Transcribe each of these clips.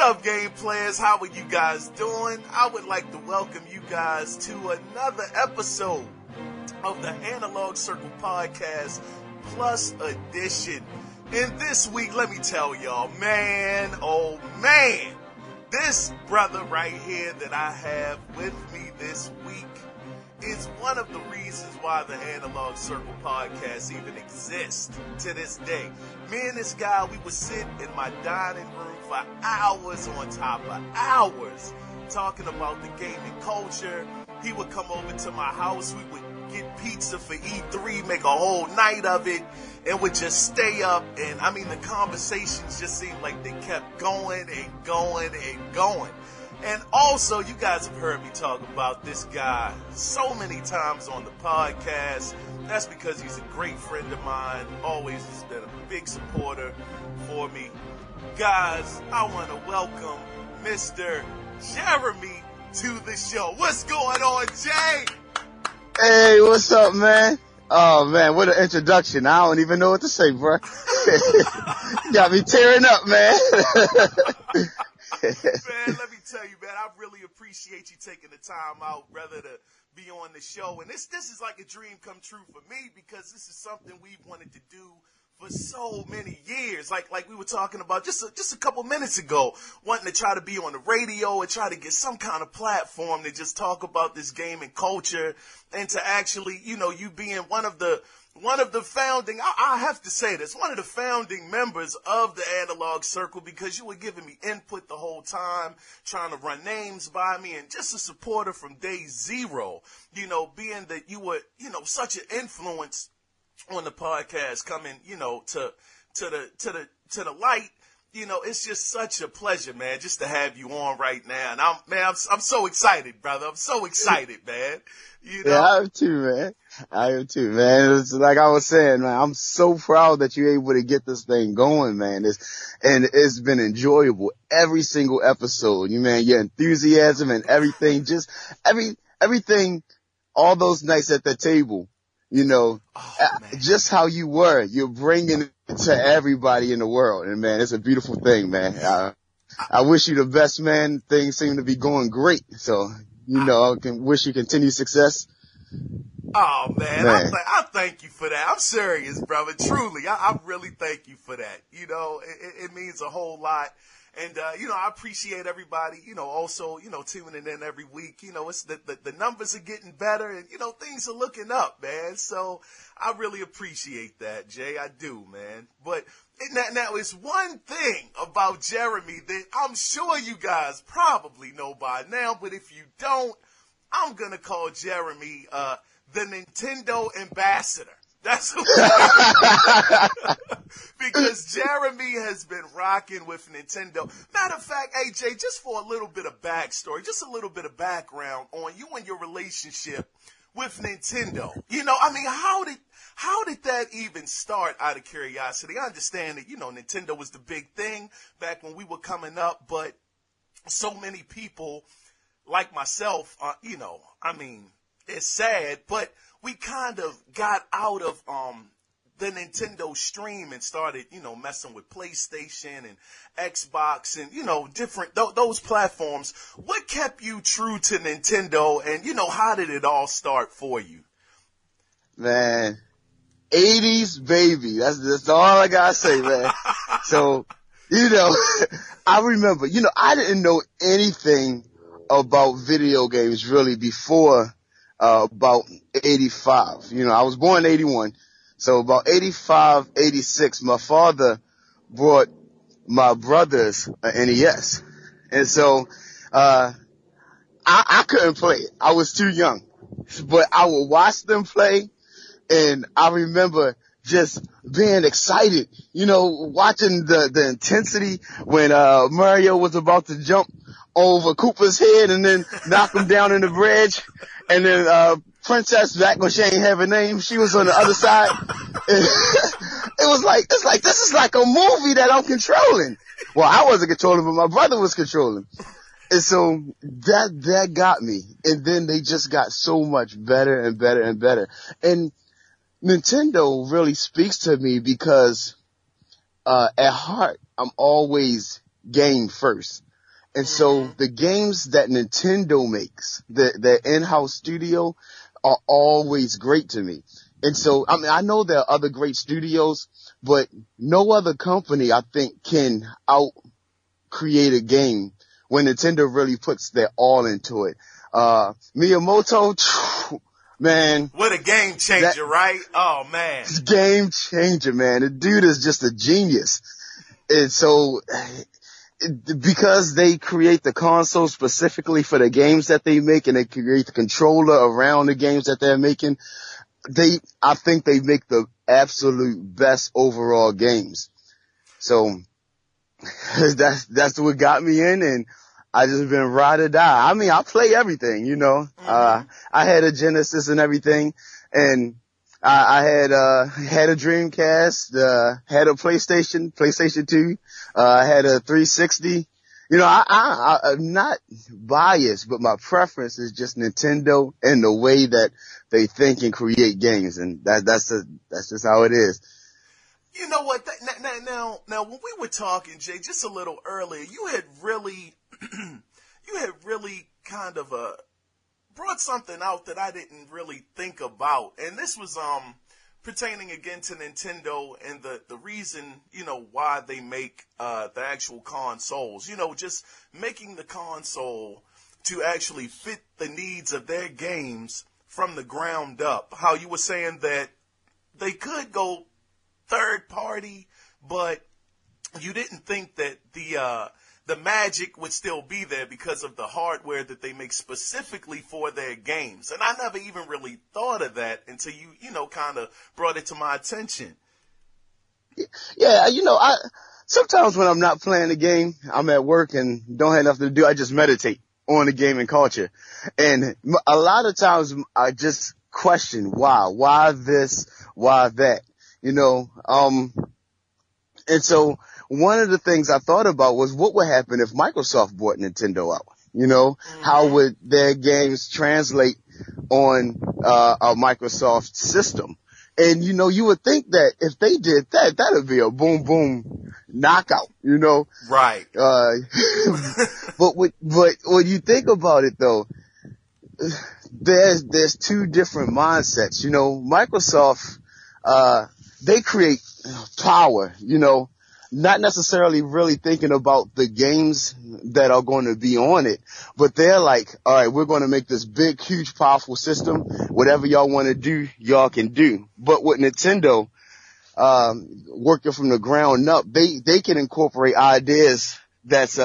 up, game players? How are you guys doing? I would like to welcome you guys to another episode of the Analog Circle Podcast Plus Edition. And this week, let me tell y'all, man, oh man, this brother right here that I have with me this week is one of the reasons why the Analog Circle Podcast even exists to this day. Me and this guy, we would sit in my dining room for hours on top of hours talking about the gaming culture. He would come over to my house. We would get pizza for E3, make a whole night of it, and would just stay up. And I mean, the conversations just seemed like they kept going and going and going. And also, you guys have heard me talk about this guy so many times on the podcast. That's because he's a great friend of mine, always has been a big supporter for me. Guys, I want to welcome Mr. Jeramy to the show. What's going on, Jay? Hey, what's up, man? Oh, man, what an introduction. I don't even know what to say, bro. Got me tearing up, man. Man, let me tell you, man, I really appreciate you taking the time out, brother, to be on the show. And this is like a dream come true for me, because this is something we've wanted to do for so many years. Like we were talking about just a couple minutes ago, wanting to try to be on the radio and try to get some kind of platform to just talk about this gaming culture, and to actually, you know, you being one of the founding, I have to say this, one of the founding members of the Analog Circle, because you were giving me input the whole time, trying to run names by me, and just a supporter from day zero, you know, being that you were, you know, such an influence on the podcast coming, you know, to the light. You know, it's just such a pleasure, man, just to have you on right now. And I'm so excited, brother. I'm so excited, man. You know? Yeah, I am too, man. It's like I was saying, man, I'm so proud that you're able to get this thing going, man. It's been enjoyable every single episode. Your enthusiasm and everything, just everything, all those nights at the table, you know, just how you were, you're bringing it to everybody in the world. And man, it's a beautiful thing, man. I wish you the best, man. Things seem to be going great. So, you know, I can wish you continued success. Oh, man. I thank you for that. I'm serious, brother. Truly, I really thank you for that. You know, it means a whole lot. And, you know, I appreciate everybody, you know, also, you know, tuning in every week. You know, it's the numbers are getting better, and, you know, things are looking up, man. So I really appreciate that, Jay. I do, man. But now it's one thing about Jeramy that I'm sure you guys probably know by now, but if you don't, I'm going to call Jeramy, the Nintendo ambassador. That's who because Jeramy has been rocking with Nintendo. Matter of fact, AJ, just for a little bit of backstory, just a little bit of background on you and your relationship with Nintendo. You know, I mean, how did that even start, out of curiosity? I understand that, you know, Nintendo was the big thing back when we were coming up, but so many people like myself, you know, I mean, it's sad, but we kind of got out of the Nintendo stream and started, you know, messing with PlayStation and Xbox and, you know, different those platforms. What kept you true to Nintendo, and, you know, how did it all start for you? Man, 80s baby. That's all I gotta say, man. So, you know, I remember, you know, I didn't know anything about video games really before about 85. You know, I was born in 81. So about 85, 86, my father brought my brothers an NES. And so, I couldn't play it. I was too young, but I would watch them play. And I remember just being excited, you know, watching the intensity when, Mario was about to jump over Koopa's head and then knock him down in the bridge. And then, Princess, back when she ain't have a name, she was on the other side. It's like, this is like a movie that I'm controlling. Well, I wasn't controlling, but my brother was controlling. And so that got me. And then they just got so much better and better and better. And Nintendo really speaks to me because, at heart, I'm always game first. And so Mm-hmm. the games that Nintendo makes, their in-house studio, are always great to me. And so, I mean, I know there are other great studios, but no other company, I think, can out-create a game when Nintendo really puts their all into it. Miyamoto, man, What a game that changer, right? Oh, man. game changer, man. The dude is just a genius. And so, because they create the console specifically for the games that they make and they create the controller around the games that they're making, I think they make the absolute best overall games. So that's what got me in, and I just been ride or die. I mean, I play everything, you know. Mm-hmm. I had a Genesis and everything, and I had a Dreamcast, had a PlayStation 2, had a 360. You know, I'm not biased, but my preference is just Nintendo and the way that they think and create games, and that's just how it is. You know what? Now, when we were talking, Jay, just a little earlier, you had really kind of brought something out that I didn't really think about, and this was pertaining again to Nintendo and the reason, you know, why they make the actual consoles. You know, just making the console to actually fit the needs of their games from the ground up. How you were saying that they could go third party, but you didn't think that the magic would still be there because of the hardware that they make specifically for their games. And I never even really thought of that until you know, kind of brought it to my attention. Yeah, you know, sometimes when I'm not playing the game, I'm at work and don't have nothing to do, I just meditate on the gaming culture. And a lot of times I just question why this, why that, you know, and so one of the things I thought about was what would happen if Microsoft bought Nintendo out? You know, how Mm-hmm. would their games translate on a Microsoft system? And, you know, you would think that if they did that, that'd be a boom, boom knockout, you know? Right. But when you think about it though, there's two different mindsets. You know, Microsoft, they create power, you know, not necessarily really thinking about the games that are going to be on it, but they're like, all right, we're going to make this big, huge, powerful system. Whatever y'all want to do, y'all can do. But with Nintendo, working from the ground up, they can incorporate ideas that's,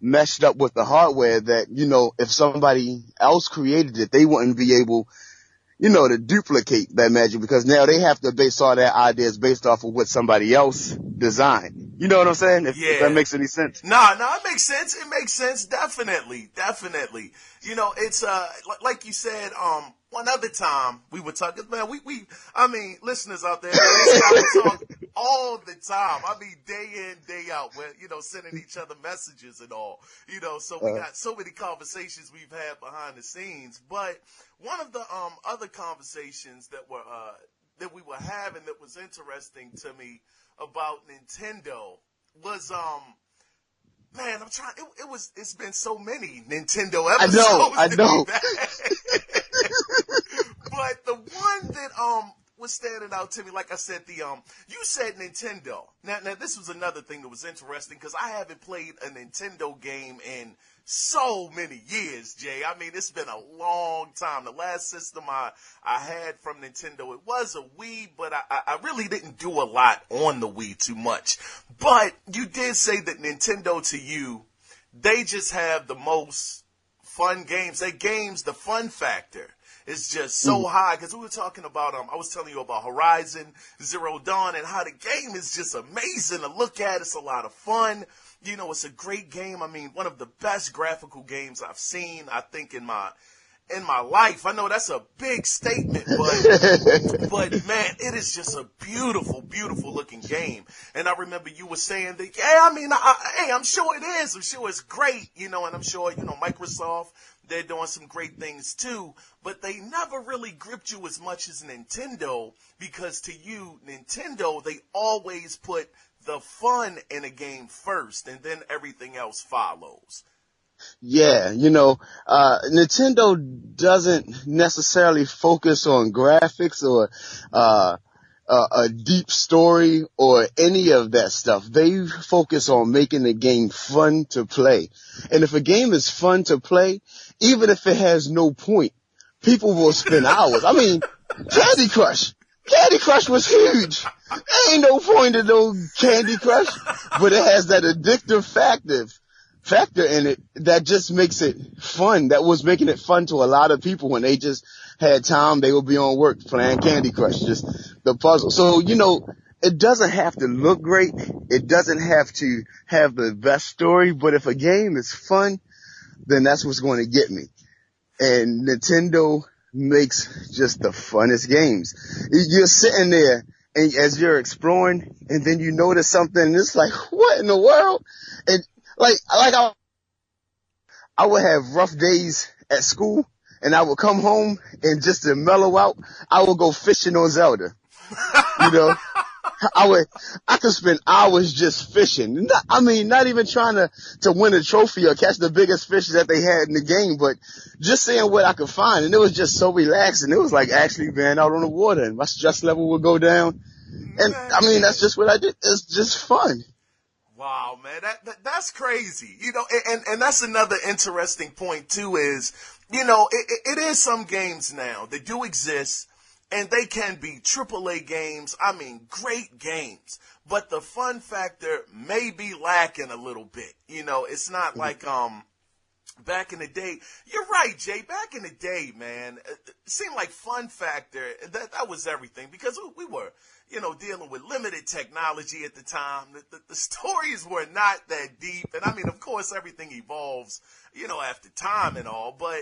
meshed up with the hardware that, you know, if somebody else created it, they wouldn't be able, you know, to duplicate that magic because now they have to base all their ideas based off of what somebody else designed. You know what I'm saying? If that Yeah. makes any sense. No, it makes sense. It makes sense. Definitely. You know, it's, like you said, one other time we were talking, man, I mean, listeners out there, we talk all the time. I mean, day in, day out, we're, you know, sending each other messages and all, you know, so we got so many conversations we've had behind the scenes. But one of the, other conversations that we were having that was interesting to me about Nintendo was, man, I'm trying. It's been so many Nintendo episodes. I know. But the one that was standing out to me, like I said, you said Nintendo. Now this was another thing that was interesting because I haven't played a Nintendo game in so many years, Jay. I mean, it's been a long time. The last system I had from Nintendo, it was a Wii, but I really didn't do a lot on the Wii too much. But you did say that Nintendo, to you, they just have the most fun games. The fun factor is just so high because we were talking about, I was telling you about Horizon Zero Dawn and how the game is just amazing to look at. It's a lot of fun. You know, it's a great game. I mean, one of the best graphical games I've seen, I think, in my life. I know that's a big statement, but man, it is just a beautiful, beautiful looking game. And I remember you were saying that, yeah, I mean, hey, I'm sure it is. I'm sure it's great, you know, and I'm sure, you know, Microsoft, they're doing some great things too, but they never really gripped you as much as Nintendo because to you, Nintendo, they always put the fun in a game first, and then everything else follows. Yeah, Nintendo doesn't necessarily focus on graphics or a deep story or any of that stuff. They focus on making the game fun to play. And if a game is fun to play, even if it has no point, people will spend hours. I mean, Candy Crush. Candy Crush was huge. There ain't no point in no Candy Crush, but it has that addictive factor in it that just makes it fun. That was making it fun to a lot of people when they just had time. They would be on work playing Candy Crush, just the puzzle. So, it doesn't have to look great. It doesn't have to have the best story, but if a game is fun, then that's what's going to get me. And Nintendo makes just the funnest games. You're sitting there and as you're exploring and then you notice something and it's like, what in the world? And I would have rough days at school and I would come home and just to mellow out, I would go fishing on Zelda. I could spend hours just fishing. Not even trying to win a trophy or catch the biggest fish that they had in the game, but just seeing what I could find. And it was just so relaxing. It was like actually being out on the water and my stress level would go down. And that's just what I did. It's just fun. Wow, man, that's crazy. And that's another interesting point too is, it is some games now that do exist and they can be AAA games. Great games, but the fun factor may be lacking a little bit. It's not like, back in the day. You're right, Jay. Back in the day, man, it seemed like fun factor, that was everything because we were, dealing with limited technology at the time. The stories were not that deep. And of course, everything evolves, after time and all, but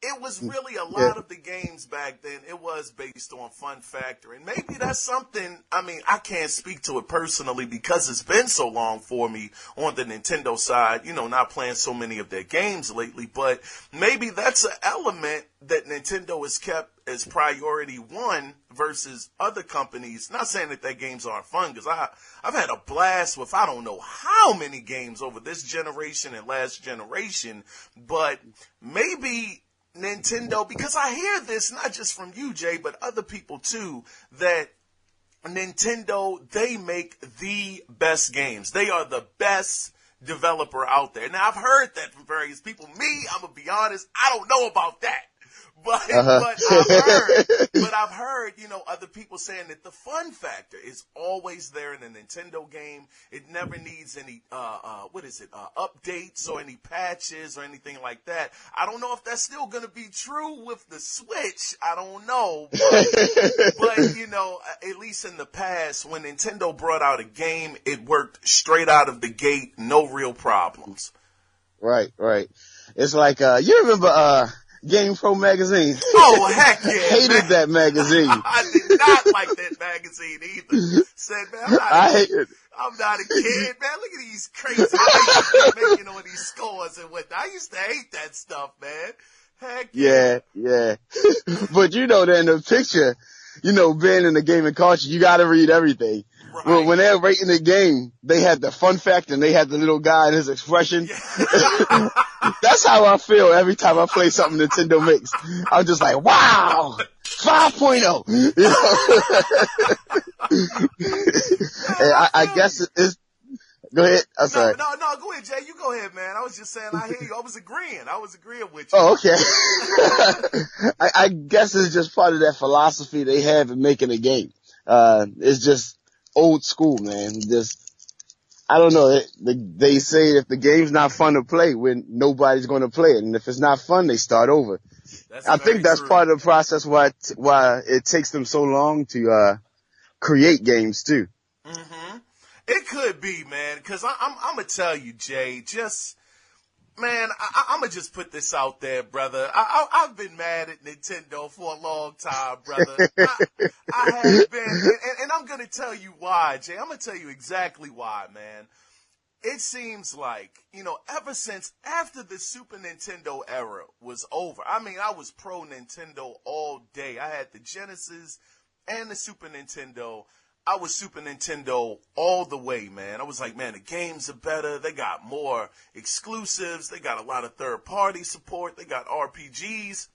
it was really a lot of the games back then. It was based on fun factor. And maybe that's something, I can't speak to it personally because it's been so long for me on the Nintendo side, not playing so many of their games lately. But maybe that's an element that Nintendo has kept as priority one versus other companies. Not saying that their games aren't fun because I've had a blast with I don't know how many games over this generation and last generation. But maybe Nintendo, because I hear this not just from you, Jay, but other people too, that Nintendo, they make the best games. They are the best developer out there. Now, I've heard that from various people. Me, I'm going to be honest, I don't know about that. But I've heard, other people saying that the fun factor is always there in a Nintendo game. It never needs any, updates or any patches or anything like that. I don't know if that's still going to be true with the Switch. I don't know. But at least in the past, when Nintendo brought out a game, it worked straight out of the gate. No real problems. Right. It's like, you remember, Game Pro magazine. Oh, heck yeah. Hated that magazine. I did not like that magazine either. Said, man, I'm not a kid, man. Look at these crazy things making on these scores and whatnot. I used to hate that stuff, man. Heck yeah. Yeah. But that in the picture, being in the gaming culture, you gotta read everything. Right. Well, when they're rating the game, they had the fun factor and they had the little guy and his expression. Yeah. That's how I feel every time I play something Nintendo makes. I'm just like, wow, 5.0. And I guess it's, go ahead. I'm sorry. No, go ahead, Jay. You go ahead, man. I was just saying, I hear you. I was agreeing with you. Oh, okay. I guess it's just part of that philosophy they have in making a game. It's just old school, man. I don't know. They say if the game's not fun to play, when nobody's going to play it, and if it's not fun, they start over. I think that's part of the process why it takes them so long to create games too. Mm-hmm. It could be, man, because I'm gonna tell you, Jay. I'm going to just put this out there, brother. I've been mad at Nintendo for a long time, brother. I have been. And I'm going to tell you why, Jay. I'm going to tell you exactly why, man. It seems like, ever since after the Super Nintendo era was over, I was pro Nintendo all day. I had the Genesis and the Super Nintendo. I was Super Nintendo all the way, man. I was like, man, the games are better. They got more exclusives. They got a lot of third-party support. They got RPGs.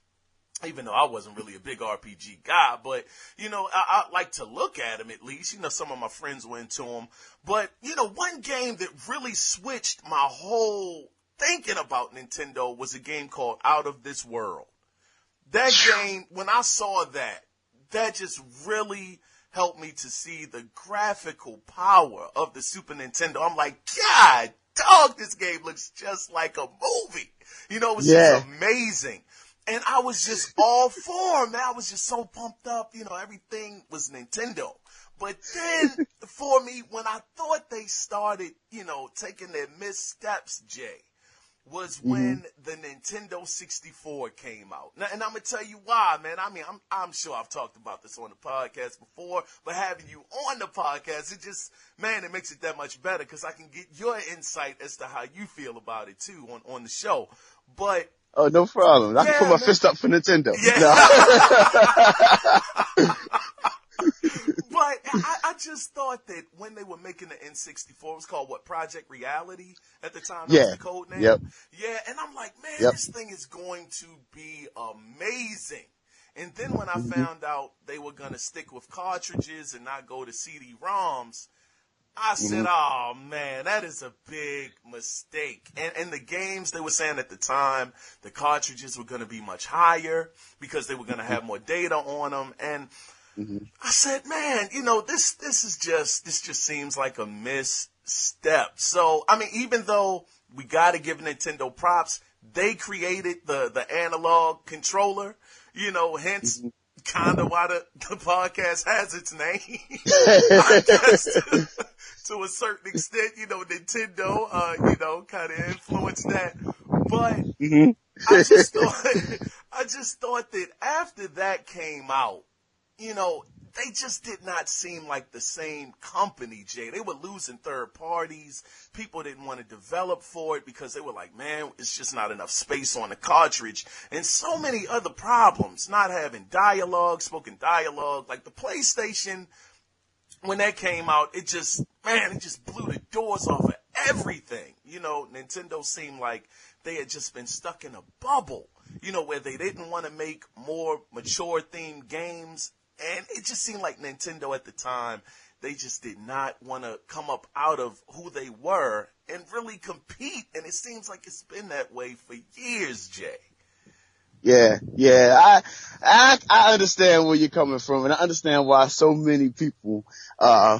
Even though I wasn't really a big RPG guy, but, I like to look at them at least. Some of my friends were into them. But, one game that really switched my whole thinking about Nintendo was a game called Out of This World. That game, when I saw that just really helped me to see the graphical power of the Super Nintendo. I'm like, God, dog, this game looks just like a movie. It was just amazing. And I was just all for, man. I was just so pumped up. Everything was Nintendo. But then, for me, when I thought they started, taking their missteps, Jay, was when the Nintendo 64 came out. Now, and I'm going to tell you why, man. I mean, I'm sure I've talked about this on the podcast before, but having you on the podcast, it makes it that much better because I can get your insight as to how you feel about it, too, on the show. But... Oh, no problem. I can put my fist up for Nintendo. Yeah. No. But I just thought that when they were making the N64, it was called, Project Reality at the time? That was the code name? Yep. Yeah, and I'm like, man, this thing is going to be amazing. And then when I found out they were going to stick with cartridges and not go to CD-ROMs, I said, oh, man, that is a big mistake. And the games, they were saying at the time, the cartridges were going to be much higher because they were going to have more data on them. And I said, man, this just seems like a misstep. So, I mean, even though we got to give Nintendo props, they created the analog controller, hence kind of why the podcast has its name. I guess to a certain extent, Nintendo, kind of influenced that. But I just thought that after that came out, they just did not seem like the same company, Jay. They were losing third parties. People didn't want to develop for it because they were like, man, it's just not enough space on the cartridge. And so many other problems, not having spoken dialogue. Like the PlayStation, when that came out, it just blew the doors off of everything. Nintendo seemed like they had just been stuck in a bubble, where they didn't want to make more mature themed games. And it just seemed like Nintendo at the time, they just did not want to come up out of who they were and really compete. And it seems like it's been that way for years, Jay. Yeah. I understand where you're coming from, and I understand why so many people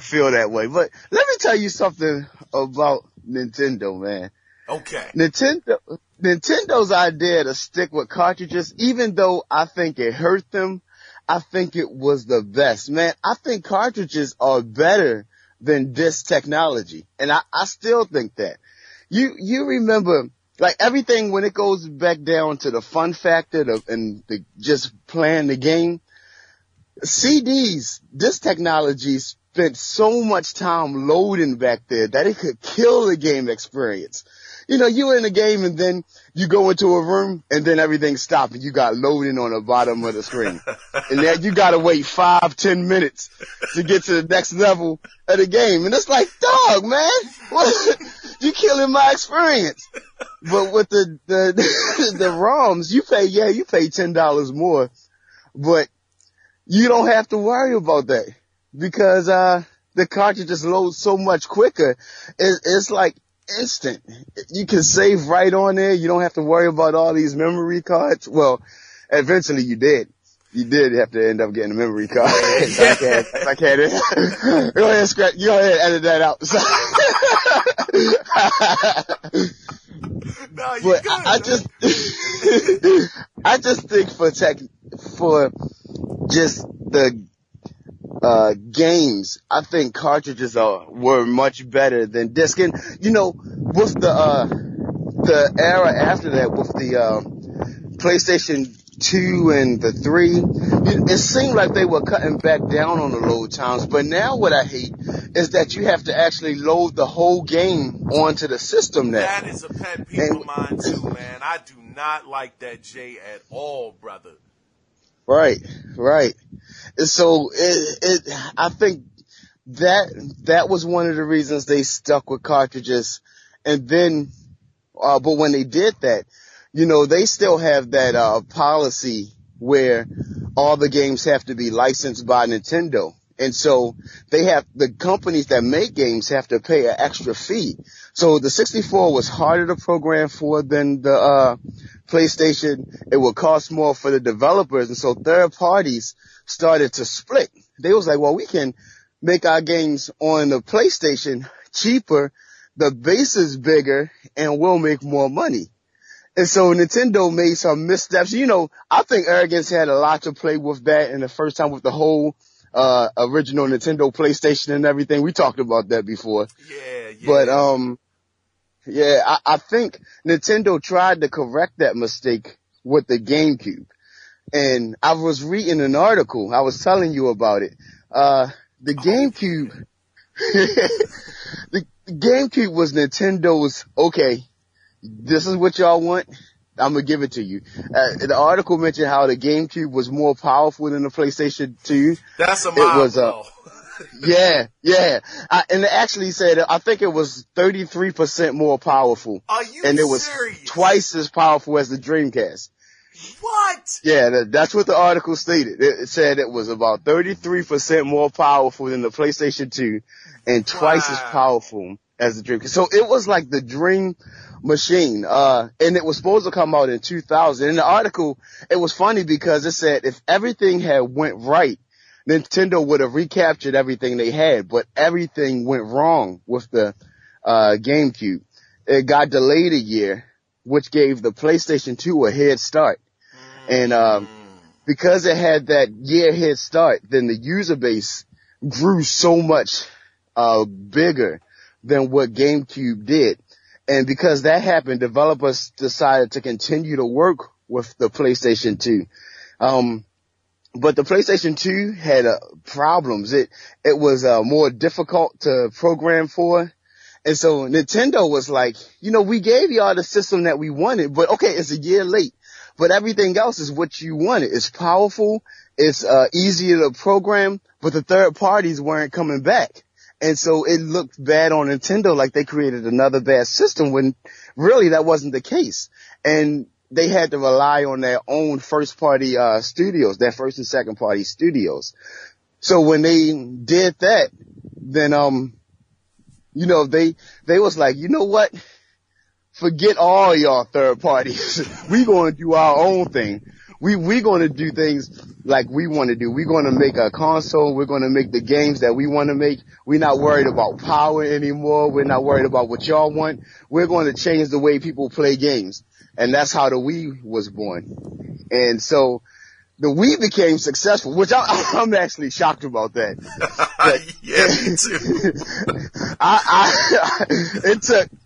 feel that way. But let me tell you something about Nintendo, man. Okay. Nintendo's idea to stick with cartridges, even though I think it hurt them, I think it was the best. Man, I think cartridges are better than disc technology. And I still think that. You remember, like everything when it goes back down to the fun factor and just playing the game, CDs, disc technology spent so much time loading back there that it could kill the game experience. You in the game and then you go into a room and then everything stops and you got loading on the bottom of the screen. And then you gotta wait 5-10 minutes to get to the next level of the game. And it's like, dog, man, what? You killing my experience. But with the ROMs, you pay $10 more, but you don't have to worry about that because, the cartridges load so much quicker. It's like instant. You can save right on there. You don't have to worry about all these memory cards. Well, eventually you did. You did have to end up getting a memory card. I can't. Go ahead, edit that out. No, you but good, I just think for just the games, I think cartridges were much better than disc. And with the era after that, with the PlayStation 2 and the 3, it seemed like they were cutting back down on the load times. But now what I hate is that you have to actually load the whole game onto the system now. That is a pet peeve of mine too, man. I do not like that, Jay, at all, brother. Right. And so I think that was one of the reasons they stuck with cartridges. And then, but when they did that, they still have that, policy where all the games have to be licensed by Nintendo. And so the companies that make games have to pay an extra fee. So the 64 was harder to program for than the, PlayStation. It would cost more for the developers. And so third parties started to split. They was like, well, we can make our games on the PlayStation cheaper. The base is bigger and we'll make more money. And so Nintendo made some missteps. I think arrogance had a lot to play with that. And the first time with the whole original Nintendo PlayStation and everything. We talked about that before. Yeah. But, I think Nintendo tried to correct that mistake with the GameCube. And I was reading an article. I was telling you about it. The GameCube, the GameCube was Nintendo's, okay, this is what y'all want. I'm gonna give it to you. The article mentioned how the GameCube was more powerful than the PlayStation 2. That's a mind blow. Yeah. And it actually said, I think it was 33% more powerful. Are you And it was serious? twice as powerful as the Dreamcast. What? Yeah, that's what the article stated. It said it was about 33% more powerful than the PlayStation 2 and twice as powerful as the Dreamcast. So it was like the dream machine. And it was supposed to come out in 2000. In the article, it was funny because it said if everything had went right, Nintendo would have recaptured everything they had, but everything went wrong with the GameCube. It got delayed a year, which gave the PlayStation 2 a head start. And because it had that year head start, then the user base grew so much bigger than what GameCube did. And because that happened, developers decided to continue to work with the PlayStation 2. But the PlayStation 2 had problems. It was more difficult to program for. And so Nintendo was like, we gave y'all the system that we wanted, but okay, it's a year late. But everything else is what you wanted. It's powerful. It's easier to program, but the third parties weren't coming back. And so it looked bad on Nintendo, like they created another bad system when really that wasn't the case. And they had to rely on their own first party studios, their first and second party studios. So when they did that, then they was like, you know what? Forget all y'all third parties. We gonna do our own thing. We gonna do things like we want to do. We're gonna make a console. We're gonna make the games that we want to make. We're not worried about power anymore. We're not worried about what y'all want. We're gonna change the way people play games. And that's how the Wii was born. And so the Wii became successful, which I'm actually shocked about that. Yeah, me too.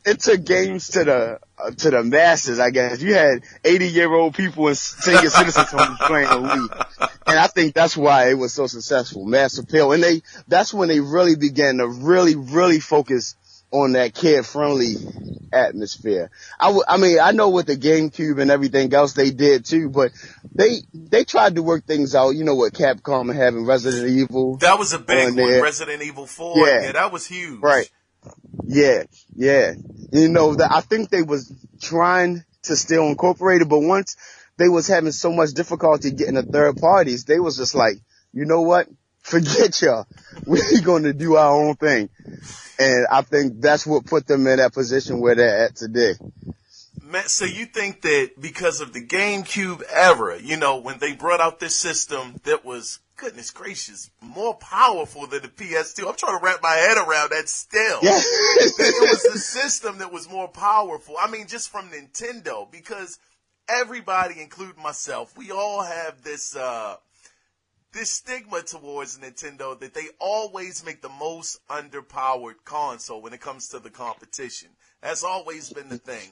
It took games to the masses, I guess. You had 80-year-old people and senior citizens playing the Wii. And I think that's why it was so successful, mass appeal. And that's when they really began to really focus on that kid-friendly atmosphere. I know with the GameCube and everything else they did too, but they tried to work things out. You know what Capcom having Resident Evil. That was a big one. Resident Evil 4. Yeah, that was huge. Right. Yeah. I think they was trying to still incorporate it, but once they was having so much difficulty getting the third parties, they was just like, you know what? Forget y'all. We're going to do our own thing. And I think that's what put them in that position where they're at today. Man, so you think that because of the GameCube era, when they brought out this system that was, goodness gracious, more powerful than the PS2. I'm trying to wrap my head around that still. Yeah. That it was the system that was more powerful. I mean, just from Nintendo, because everybody, including myself, we all have this stigma towards Nintendo that they always make the most underpowered console when it comes to the competition. That's always been the thing,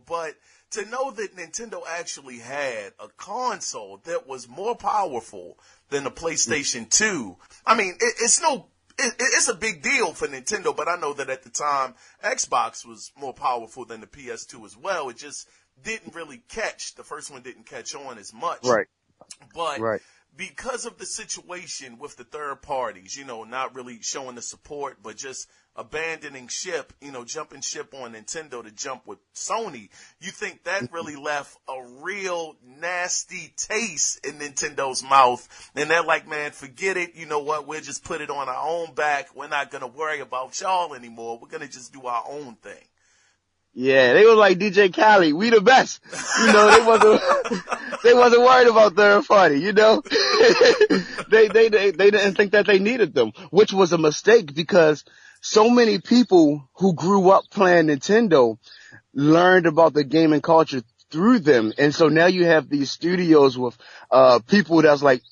but to know that Nintendo actually had a console that was more powerful than the PlayStation 2, I mean, it's a big deal for Nintendo, but I know that at the time, Xbox was more powerful than the PS2 as well. It just didn't really catch. The first one didn't catch on as much. Right. But right. because of the situation with the third parties, not really showing the support, but just abandoning ship, jumping ship on Nintendo to jump with Sony, you think that really left a real nasty taste in Nintendo's mouth? And they're like, man, forget it. You know what? We'll just put it on our own back. We're not going to worry about y'all anymore. We're going to just do our own thing. Yeah, they were like DJ Khaled, we the best. They wasn't worried about third party, they didn't think that they needed them, which was a mistake because so many people who grew up playing Nintendo learned about the gaming culture through them. And so now you have these studios with people that's like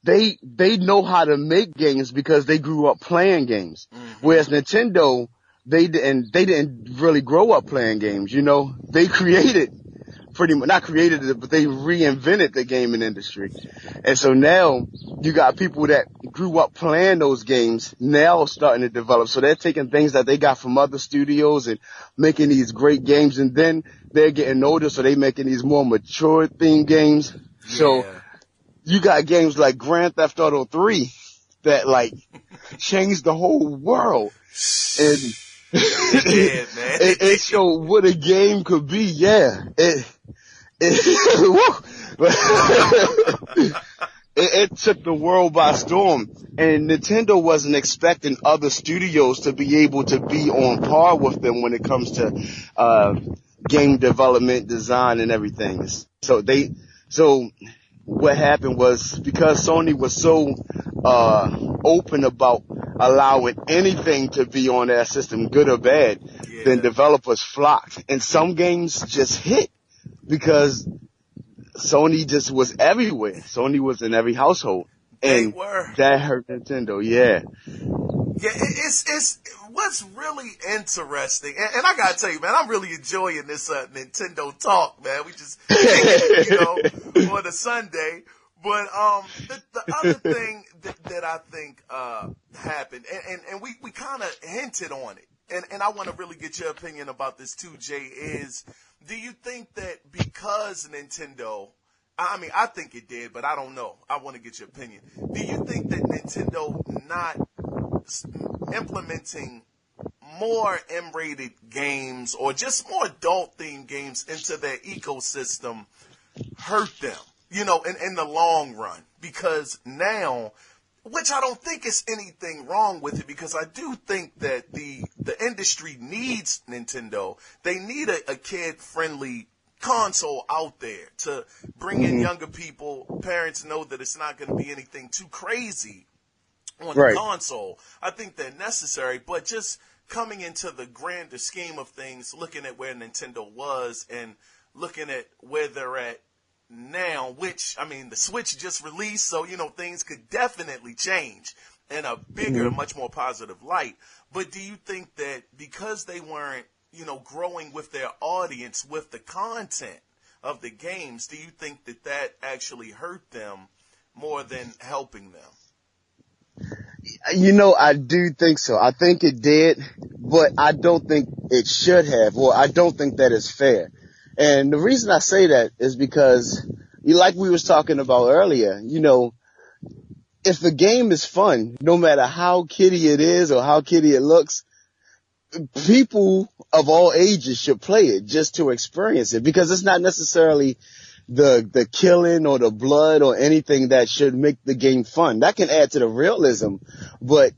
they know how to make games because they grew up playing games. Mm-hmm. Whereas Nintendo, they didn't really grow up playing games, They created not created it, but they reinvented the gaming industry. And so now you got people that grew up playing those games now starting to develop. So they're taking things that they got from other studios and making these great games. And then they're getting older, so they're making these more mature themed games. Yeah. So you got games like Grand Theft Auto 3 that like changed the whole world. And yeah, man. It showed what a game could be. Yeah. It took the world by storm, and Nintendo wasn't expecting other studios to be able to be on par with them when it comes to game development, design, and everything. So what happened was because Sony was so open about allowing anything to be on their system, good or bad, then developers flocked, and some games just hit. Because Sony just was everywhere. Sony was in every household. And that hurt Nintendo, yeah. Yeah, it's what's really interesting, and I gotta tell you, man, I'm really enjoying this Nintendo talk, man. We just, on a Sunday. But the other thing that I think happened, and we kind of hinted on it, and I want to really get your opinion about this too, Jay, is do you think that because Nintendo, I think it did, but I don't know. I want to get your opinion. Do you think that Nintendo not implementing more M-rated games or just more adult-themed games into their ecosystem hurt them, in the long run? Because now, which I don't think is anything wrong with it, because I do think that the industry needs Nintendo. They need a kid-friendly console out there to bring in younger people. Parents know that it's not going to be anything too crazy on the console. I think they're necessary, but just coming into the grander scheme of things, looking at where Nintendo was and looking at where they're at now, which, the Switch just released, so, things could definitely change in a bigger, much more positive light. But do you think that because they weren't, growing with their audience, with the content of the games, do you think that actually hurt them more than helping them? I do think so. I think it did, but I don't think it should have, or I don't think that is fair. And the reason I say that is because, like we was talking about earlier, if the game is fun, no matter how kiddie it is or how kiddie it looks, people of all ages should play it just to experience it, because it's not necessarily the killing or the blood or anything that should make the game fun. That can add to the realism, but,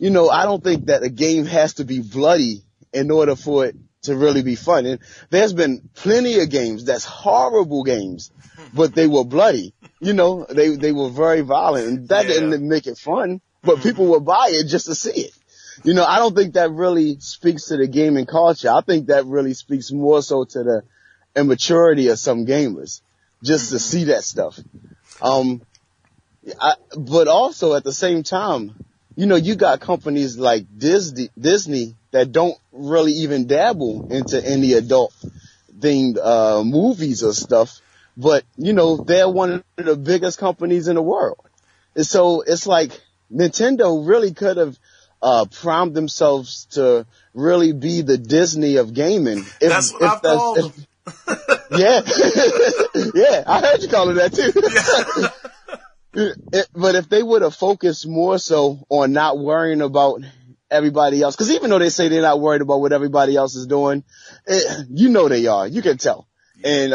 I don't think that a game has to be bloody in order for it to really be fun. And there's been plenty of games that's horrible games, but they were bloody. They were very violent, and that didn't make it fun, but people would buy it just to see it. I don't think that really speaks to the gaming culture. I think that really speaks more so to the immaturity of some gamers, just to see that stuff. But also at the same time, you got companies like Disney that don't really even dabble into any adult themed movies or stuff, but they're one of the biggest companies in the world. And so it's like Nintendo really could have primed themselves to really be the Disney of gaming. That's what I've called them. Yeah. Yeah, I heard you call it that too. But if they would have focused more so on not worrying about everybody else, because even though they say they're not worried about what everybody else is doing, you know they are. You can tell. And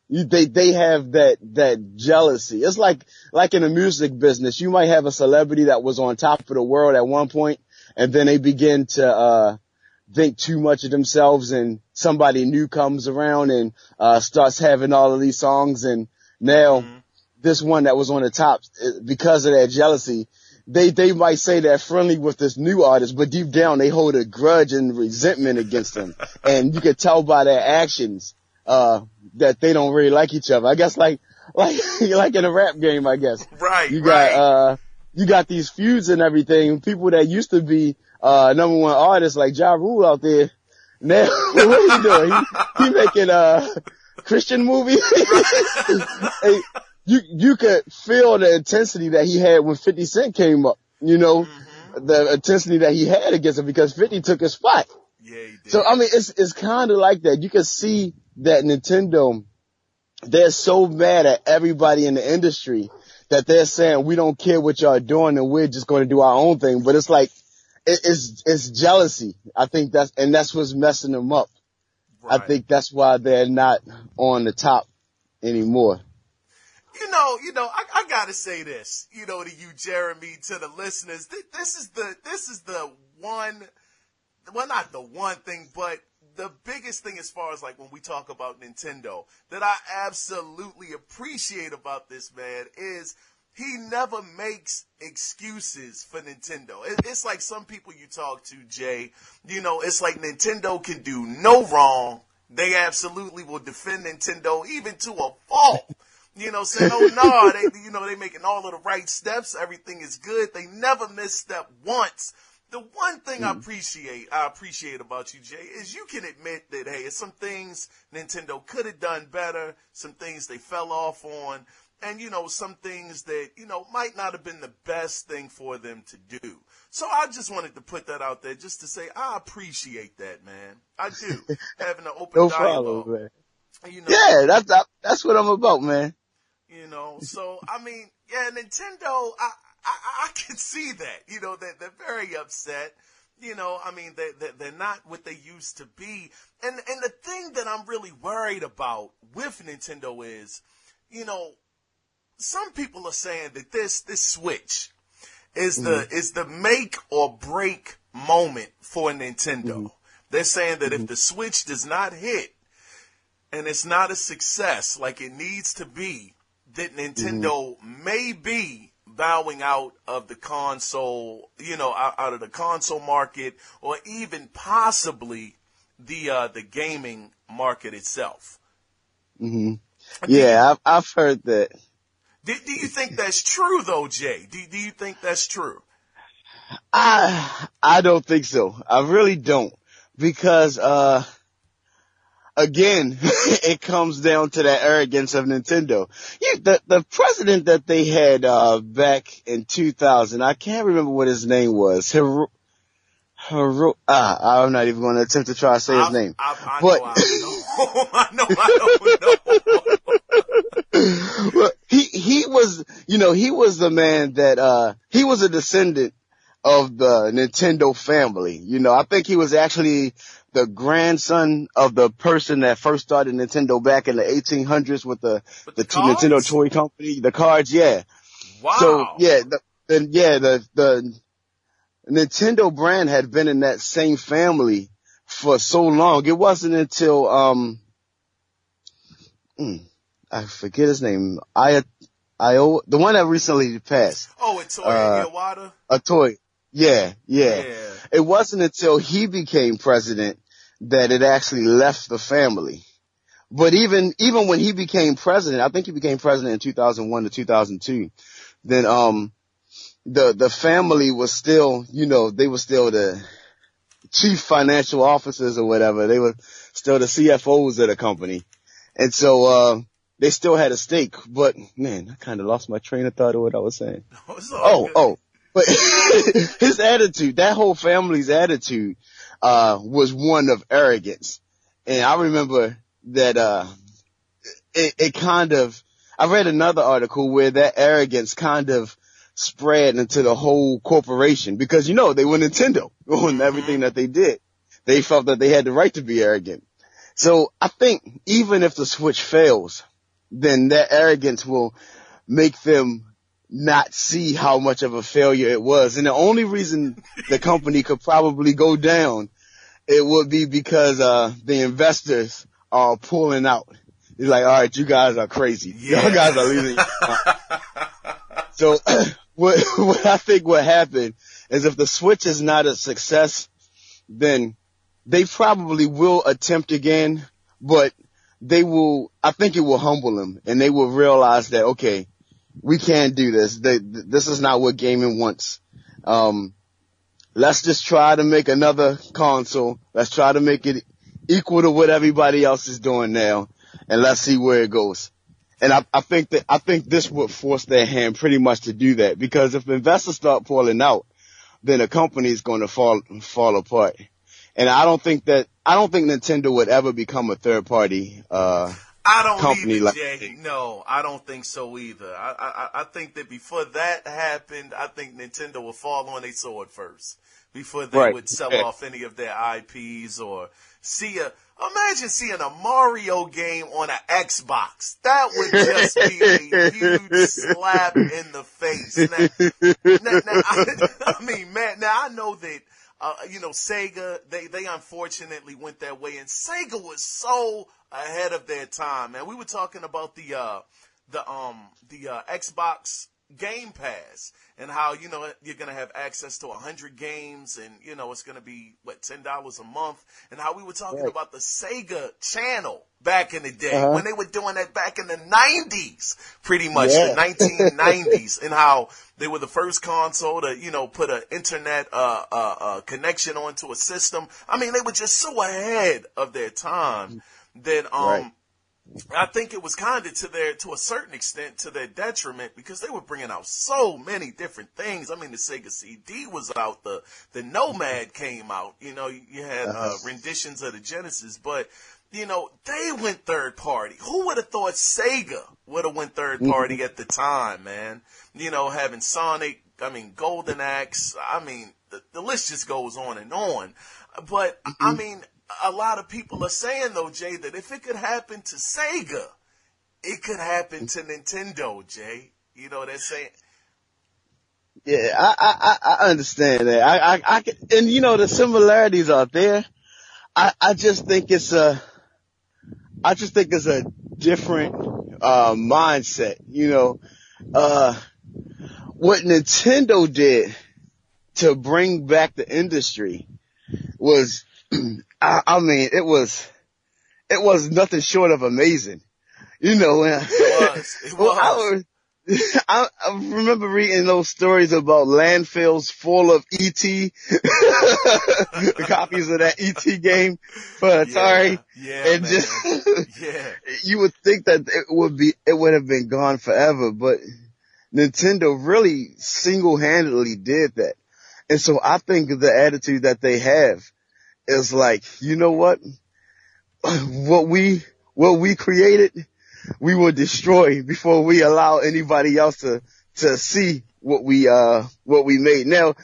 they have that jealousy. It's like in the music business, you might have a celebrity that was on top of the world at one point, and then they begin to think too much of themselves, and somebody new comes around and starts having all of these songs, and now this one that was on the top, because of that jealousy, they might say they're friendly with this new artist, but deep down they hold a grudge and resentment against them. And you can tell by their actions that they don't really like each other. I guess like in a rap game, I guess. Right. You got these feuds and everything. People that used to be number one artists like Ja Rule out there. Now what he doing? He making Christian movie. Hey, you could feel the intensity that he had when 50 Cent came up. You know, the intensity that he had against him because 50 took his spot. Yeah, he did. So I mean, it's kind of like that. You can see that Nintendo, they're so mad at everybody in the industry that they're saying we don't care what y'all doing and we're just going to do our own thing. But it's like it's jealousy. I think that's what's messing them up. Right. I think that's why they're not on the top anymore. You know, I gotta say this, to you, Jeremy, to the listeners. This is the one, well, not the one thing, but the biggest thing as far as like when we talk about Nintendo that I absolutely appreciate about this man is he never makes excuses for Nintendo. It's like some people you talk to, Jay, it's like Nintendo can do no wrong. They absolutely will defend Nintendo even to a fault. Saying, oh no, they making all of the right steps. Everything is good. They never miss step once. The one thing I appreciate about you, Jay, is you can admit that, hey, it's some things Nintendo could have done better, some things they fell off on, and, some things that, might not have been the best thing for them to do. So I just wanted to put that out there just to say I appreciate that, man. I do. Having an open dialogue. Man. Yeah, that's what I'm about, man. So, I mean, yeah, Nintendo, I can see that, they're very upset. I mean, they're not what they used to be. And the thing that I'm really worried about with Nintendo is, some people are saying that this Switch is the make or break moment for Nintendo. They're saying that if the Switch does not hit and it's not a success like it needs to be, that Nintendo may be bowing out of the console, out of the console market, or even possibly the gaming market itself. Yeah, I've heard that. Do you think that's true though, Jay? Do you think that's true? I don't think so. I really don't, because again, it comes down to that arrogance of Nintendo. The president that they had back in 2000, I can't remember what his name was. I'm not even going to attempt to try to say his name. I know. Well, he was the man that he was a descendant of the Nintendo family. I think he was actually the grandson of the person that first started Nintendo back in the 1800s with the Nintendo toy company, the cards. Yeah. Wow. So yeah, the Nintendo brand had been in that same family for so long. It wasn't until I forget his name. The one that recently passed. Oh, it's Iwata? A toy. Yeah. It wasn't until he became president that it actually left the family. But even when he became president, I think he became president in 2001 to 2002, then the family was still, they were still the chief financial officers or whatever. They were still the CFOs of the company. And so they still had a stake. But man, I kind of lost my train of thought of what I was saying. But his attitude, that whole family's attitude, was one of arrogance. And I remember that, it kind of, I read another article where that arrogance kind of spread into the whole corporation because, they were Nintendo on everything that they did. They felt that they had the right to be arrogant. So I think even if the Switch fails, then that arrogance will make them not see how much of a failure it was. And the only reason the company could probably go down, it would be because the investors are pulling out. It's like, all right, you guys are crazy. Yeah. Y'all guys are leaving. So what I think would happen is if the Switch is not a success, then they probably will attempt again, but I think it will humble them and they will realize that, okay, we can't do this. This is not what gaming wants. Let's just try to make another console. Let's try to make it equal to what everybody else is doing now. And let's see where it goes. And I think this would force their hand pretty much to do that because if investors start pulling out, then the company is going to fall apart. And I don't think Nintendo would ever become a third party, company either, like Jay. No, I don't think so either. I think that before that happened, I think Nintendo would fall on their sword first before they would sell off any of their IPs or imagine seeing a Mario game on an Xbox. That would just be a huge slap in the face. Now I know that, Sega, they unfortunately went that way, and Sega was so ahead of their time, man. We were talking about the Xbox Game Pass and how, you're going to have access to 100 games and, it's going to be, $10 a month, and how we were talking about the Sega channel back in the day when they were doing that back in the 90s, pretty much, the 1990s, and how they were the first console to, put an internet connection onto a system. I mean, they were just so ahead of their time that I think it was kind of to a certain extent to their detriment because they were bringing out so many different things. I mean, the Sega CD was out, the Nomad came out, you had renditions of the Genesis, but they went third party. Who would have thought Sega would have went third party at the time, man? Having Sonic, Golden Axe, the list just goes on and on. But, a lot of people are saying, though, Jay, that if it could happen to Sega, it could happen to Nintendo, Jay. They're saying. Yeah, I understand that. I can, and the similarities are there. I just think it's a different, mindset, what Nintendo did to bring back the industry was, it was nothing short of amazing, It was. I remember reading those stories about landfills full of E.T. the copies of that E.T. game for Atari. And you would think that it would have been gone forever, but Nintendo really single-handedly did that. And so I think the attitude that they have is like, you know what? What we created, we will destroy before we allow anybody else to see what we made. Now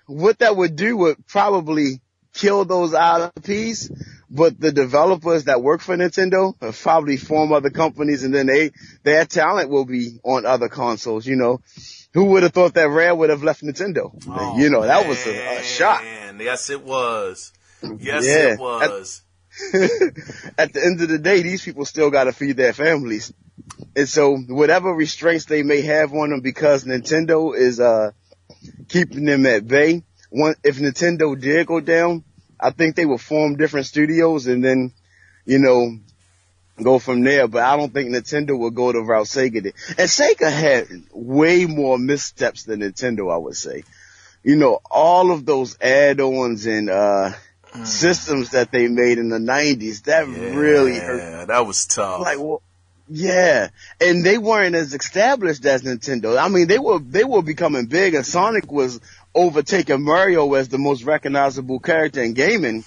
what that would do would probably kill those IPs, but the developers that work for Nintendo will probably form other companies and then their talent will be on other consoles, Who would have thought that Rare would have left Nintendo? That was a shock. Yes, it was. Yes, it was. At the end of the day, these people still got to feed their families. And so whatever restraints they may have on them because Nintendo is keeping them at bay, if Nintendo did go down, I think they would form different studios and then, go from there. But I don't think Nintendo would go the route Sega did. And Sega had way more missteps than Nintendo, I would say. All of those add-ons and systems that they made in the 90s, that really hurt. Yeah, that was tough. And they weren't as established as Nintendo. They were becoming big, and Sonic was overtaking Mario as the most recognizable character in gaming.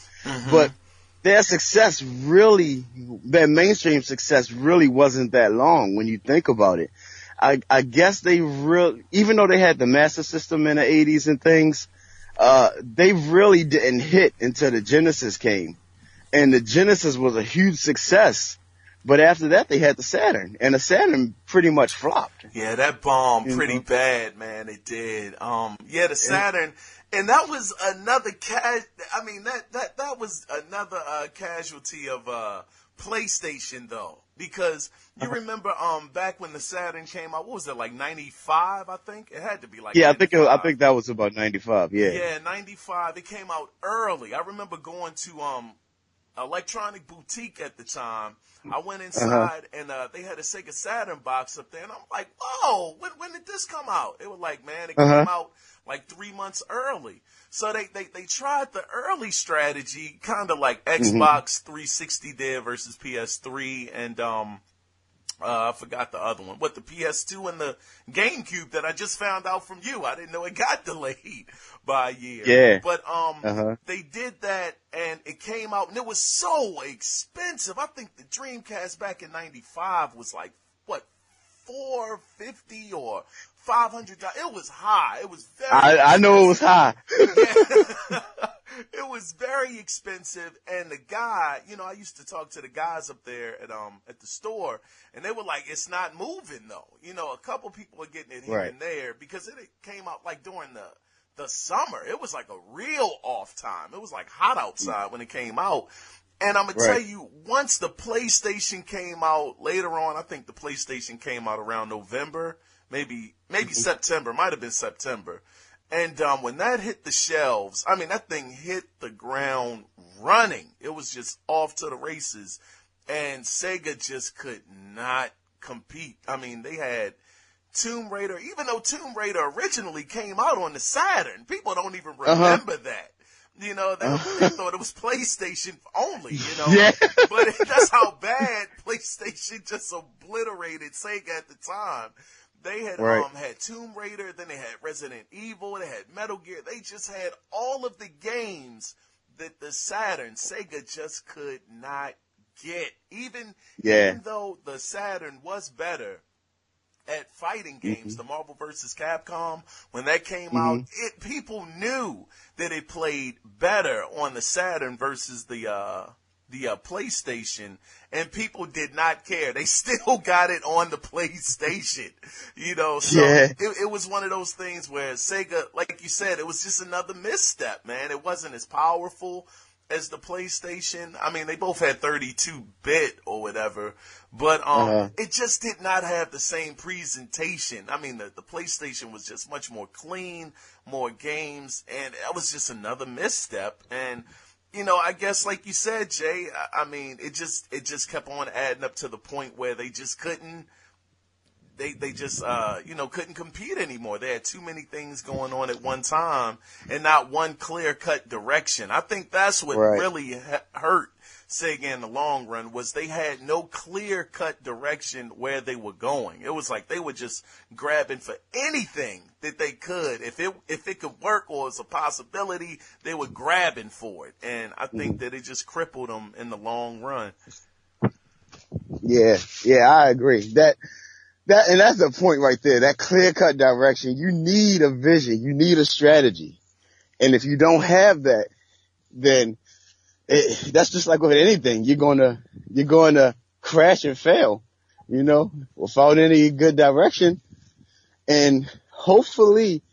But their success really, their mainstream success really wasn't that long when you think about it. I guess they even though they had the Master System in the 80s and things, they really didn't hit until the Genesis came. And the Genesis was a huge success. But after that, they had the Saturn, and the Saturn pretty much flopped. Yeah, that bombed pretty bad, man. It did. The Saturn, and that was another that was another casualty of PlayStation though, because you remember back when the Saturn came out, what was it, like 95? I think it had to be like 95. I think that was about 95. Yeah, 95. It came out early. I remember going to Electronic Boutique at the time. I went inside and they had a Sega Saturn box up there, and I'm like, "Whoa, when did this come out?" It was like, "Man, it came out like 3 months early." So they tried the early strategy, kind of like Xbox 360 did versus PS3, and I forgot the other one. What, the PS2 and the GameCube that I just found out from you. I didn't know it got delayed by a year. Yeah. But they did that, and it came out, and it was so expensive. I think the Dreamcast back in 95 was like, what, $450 or $500? It was high. It was very I know it was high. Yeah. It was very expensive, and the guy, I used to talk to the guys up there at the store, and they were like, "It's not moving though." A couple people are getting it here and there because it came out like during the summer. It was like a real off time. It was like hot outside when it came out. And I'm gonna tell you, once the PlayStation came out later on, I think the PlayStation came out around November, maybe September, might have been September. And when that hit the shelves, that thing hit the ground running. It was just off to the races, and Sega just could not compete. They had Tomb Raider, even though Tomb Raider originally came out on the Saturn. People don't even remember that. They thought it was PlayStation only, Yeah. But that's how bad PlayStation just obliterated Sega at the time. They had had Tomb Raider, then they had Resident Evil, they had Metal Gear. They just had all of the games that the Saturn, Sega just could not get. Even though the Saturn was better at fighting games, the Marvel vs. Capcom, when that came out, people knew that it played better on the Saturn versus the PlayStation, and people did not care. They still got it on the PlayStation, so it was one of those things where Sega, like you said, it was just another misstep, man. It wasn't as powerful as the PlayStation. They both had 32-bit or whatever, but it just did not have the same presentation. The PlayStation was just much more clean, more games, and that was just another misstep. And I guess like you said, Jay, it just kept on adding up to the point where they just couldn't, couldn't compete anymore. They had too many things going on at one time and not one clear-cut direction. I think that's what really hurt Sega in the long run, was they had no clear-cut direction where they were going. It was like they were just grabbing for anything that they could. If it could work or was a possibility, they were grabbing for it. And I think that it just crippled them in the long run. Yeah, I agree. And that's the point right there. That clear-cut direction. You need a vision. You need a strategy. And if you don't have that, then that's just like with anything. You're gonna crash and fail, without any good direction. And hopefully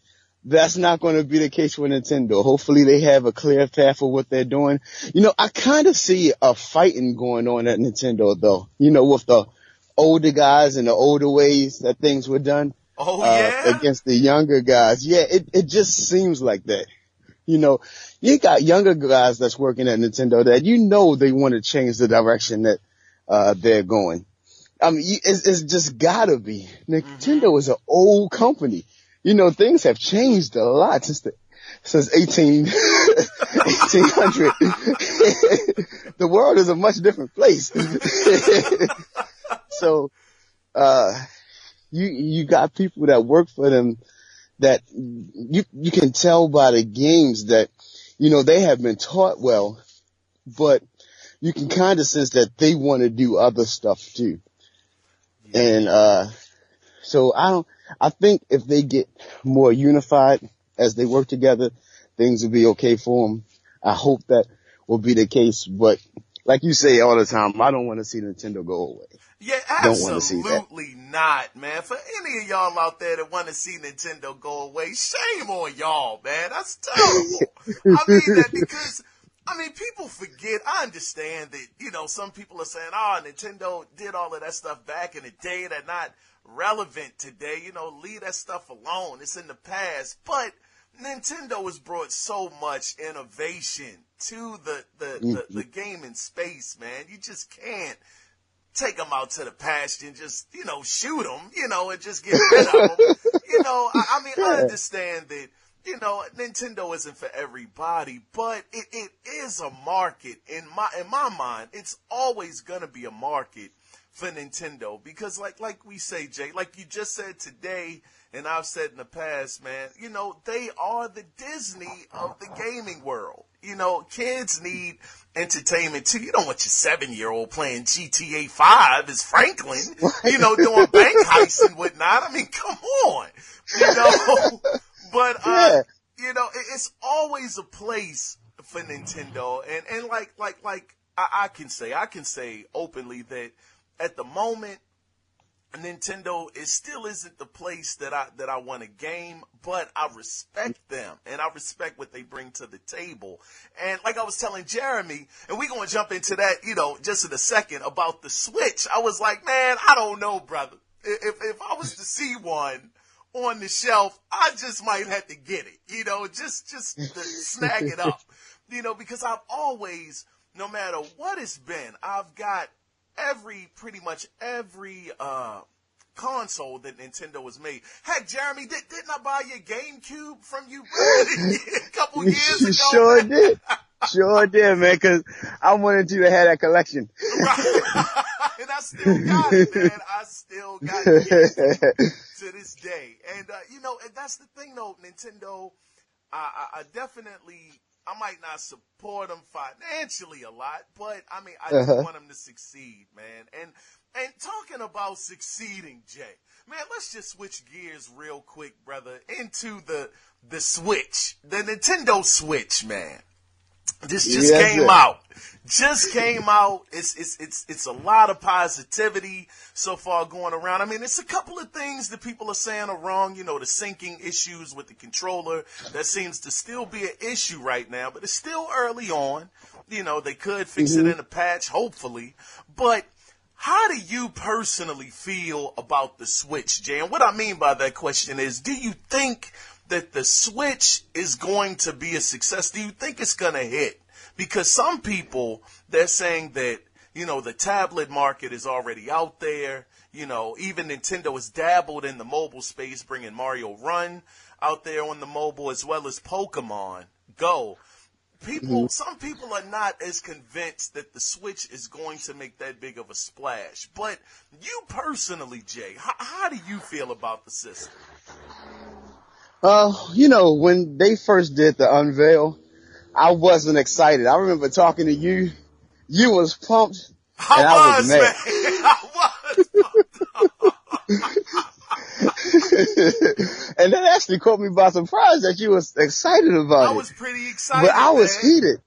that's not going to be the case with Nintendo. Hopefully they have a clear path for what they're doing. I kind of see a fighting going on at Nintendo though, with the older guys and the older ways that things were done. Against the younger guys. Yeah, it just seems like that. You got younger guys that's working at Nintendo that they want to change the direction that they're going. It's just gotta be. Nintendo is an old company. Things have changed a lot since 1800. The world is a much different place. So, you got people that work for them that you can tell by the games that, they have been taught well, but you can kind of sense that they want to do other stuff too. Yeah. And, so I think if they get more unified as they work together, things will be okay for them. I hope that will be the case, but like you say all the time, I don't want to see Nintendo go away. Yeah, Don't want to see that. absolutely not, man. For any of y'all out there that want to see Nintendo go away, shame on y'all, man. That's terrible. I mean that because, people forget. I understand that, some people are saying, Nintendo did all of that stuff back in the day. They're not relevant today. Leave that stuff alone. It's in the past. But Nintendo has brought so much innovation to the gaming space, man. You just can't take them out to the pasture and just, shoot them, and just get rid of them. I understand that, Nintendo isn't for everybody, but it is a market. In my mind, it's always gonna be a market for Nintendo because like we say, Jay, like you just said today, and I've said in the past, man, they are the Disney of the gaming world. Kids need entertainment too. You don't want your 7-year-old playing GTA 5 as Franklin, doing bank heists and whatnot. Come on, But, it's always a place for Nintendo. And like I can say openly that at the moment, Nintendo still isn't the place that I want to game, but I respect them and I respect what they bring to the table. And like I was telling Jeremy, and we're going to jump into that, just in a second about the Switch. I was like, man, I don't know, brother. If I was to see one on the shelf, I just might have to get it, just to snag it up, because I've always, no matter what it's been, I've got pretty much every console that Nintendo has made. Heck, Jeremy, didn't I buy your GameCube from you a couple years ago? Sure did, man, because I wanted you to have that collection. Right. And I still got it, man. I still got it to this day. And, and that's the thing, though, Nintendo, I definitely, I might not support them financially a lot, but, I do want them to succeed, man. And talking about succeeding, Jay, man, let's just switch gears real quick, brother, into the Switch, the Nintendo Switch, man. This just came out. Just came out. It's a lot of positivity so far going around. It's a couple of things that people are saying are wrong. The syncing issues with the controller. That seems to still be an issue right now, but it's still early on. They could fix it in a patch, hopefully. But how do you personally feel about the Switch, Jay? And what I mean by that question is, do you think that the Switch is going to be a success? Do you think it's going to hit? Because some people, they're saying that, the tablet market is already out there. Even Nintendo has dabbled in the mobile space, bringing Mario Run out there on the mobile, as well as Pokemon Go. Some people are not as convinced that the Switch is going to make that big of a splash. But you personally, Jay, how do you feel about the system? When they first did the unveil, I wasn't excited. I remember talking to you. You was pumped. I was mad. I was. And that actually caught me by surprise that you was excited about it. I was pretty excited, but I was heated.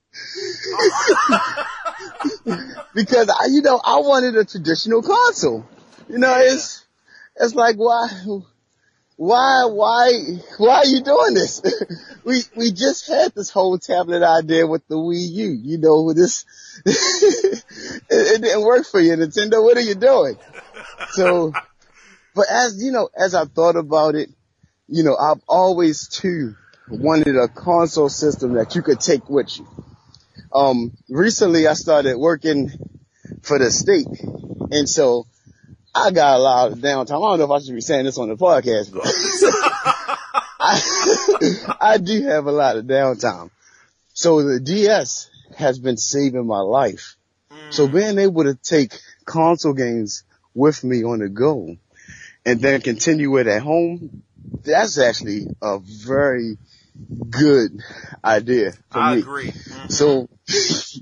Because I wanted a traditional console. It's like, why are you doing this? We just had this whole tablet idea with the Wii U, it didn't work for you, Nintendo. What are you doing? So, but as I thought about it, I've always too wanted a console system that you could take with you. Recently I started working for the state, and so I got a lot of downtime. I don't know if I should be saying this on the podcast, but I do have a lot of downtime. So the DS has been saving my life. So being able to take console games with me on the go and then continue it at home, that's actually a very good idea for I me. agree. Mm-hmm. So,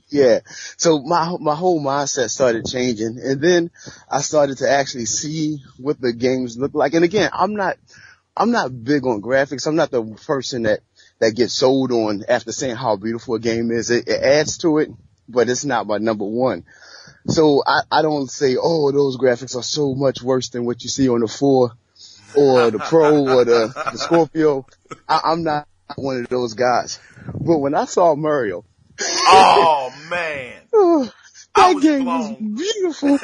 yeah. So my whole mindset started changing, and then I started to actually see what the games look like. And again, I'm not big on graphics. I'm not the person that gets sold on after saying how beautiful a game is. It adds to it, but it's not my number one. So I don't say, oh, those graphics are so much worse than what you see on the 4 or the Pro or the Scorpio. I'm not one of those guys. But when I saw Mario, Oh man, oh, I that was game was blown. beautiful.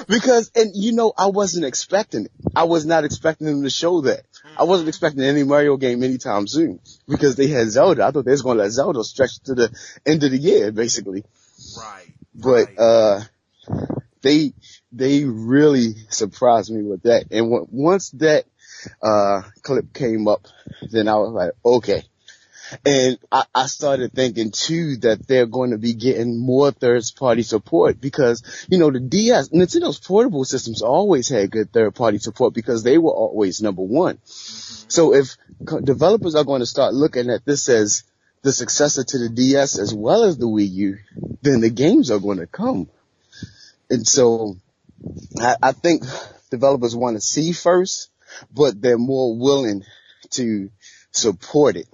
Because, and I wasn't expecting it. I was not expecting them to show that. I wasn't expecting any Mario game anytime soon because they had Zelda. I thought they was going to let Zelda stretch to the end of the year, basically. Right. But, they really surprised me with that. And once that, clip came up, then I was like, okay. And I started thinking too that they're going to be getting more third party support because, the Nintendo's portable systems always had good third party support because they were always number one. Mm-hmm. So if developers are going to start looking at this as the successor to the DS as well as the Wii U, then the games are going to come. And so I think developers want to see first, but they're more willing to support it.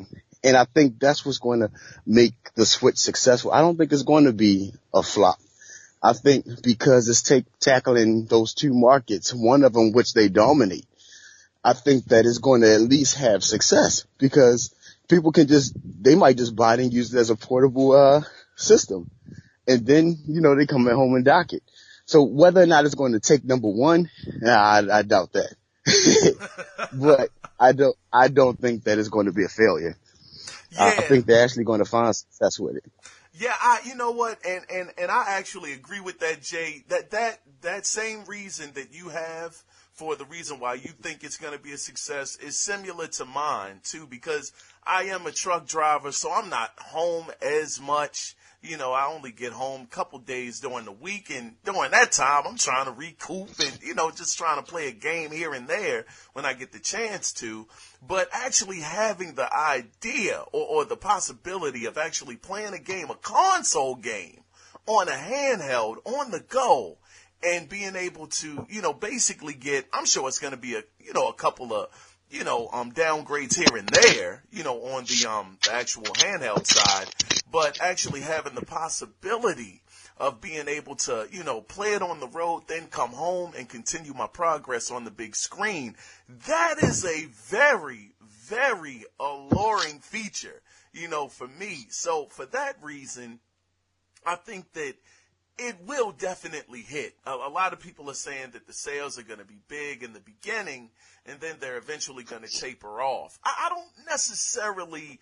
And I think that's what's going to make the Switch successful. I don't think it's going to be a flop. I think because it's tackling those two markets, one of them which they dominate, I think that it's going to at least have success because people they might just buy it and use it as a portable system. And then, they come at home and dock it. So whether or not it's going to take number one, I doubt that. But I don't think that it's going to be a failure. Yeah. I think they're actually going to find success with it. Yeah, you know what, and I actually agree with that, Jay. That same reason that you have for the reason why you think it's going to be a success is similar to mine too, because I am a truck driver, so I'm not home as much. I only get home a couple days during the week, and during that time, I'm trying to recoup and, just trying to play a game here and there when I get the chance to. But actually having the idea or the possibility of actually playing a game, a console game, on a handheld, on the go, and being able to, basically I'm sure it's going to be a couple of, downgrades here and there, on the actual handheld side, but actually having the possibility of being able to, play it on the road, then come home and continue my progress on the big screen. That is a very, very alluring feature, for me. So for that reason, I think that it will definitely hit. A lot of people are saying that the sales are going to be big in the beginning, and then they're eventually going to taper off. I don't necessarily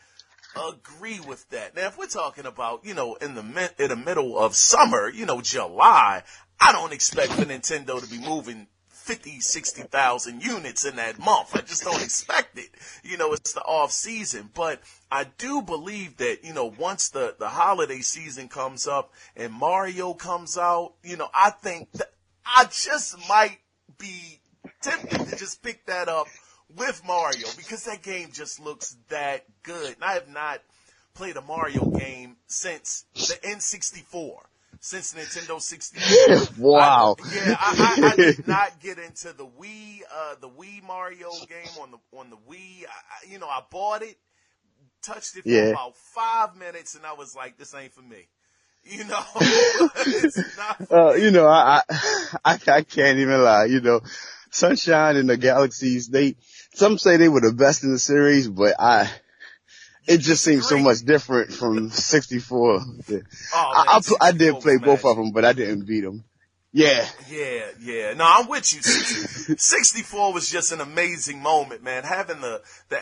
agree with that. Now, if we're talking about, in the middle of summer, July, I don't expect for Nintendo to be moving 50, 60,000 units in that month. I just don't expect it. It's the off season. But I do believe that, once the holiday season comes up and Mario comes out, I think that I just might be tempted to just pick that up with Mario because that game just looks that good. And I have not played a Mario game since the N64. Since Nintendo 64. Wow. I did not get into the Wii Mario game on the Wii. I bought it, touched it for about 5 minutes, and I was like, this ain't for me. It's not for me. I can't even lie. Sunshine and the Galaxies, some say they were the best in the series, but it just seems so much different from 64. Yeah. Oh, man, I did play both magic. of them, but I didn't beat them. Yeah. Yeah. No, I'm with you. 64 was just an amazing moment, man. Having the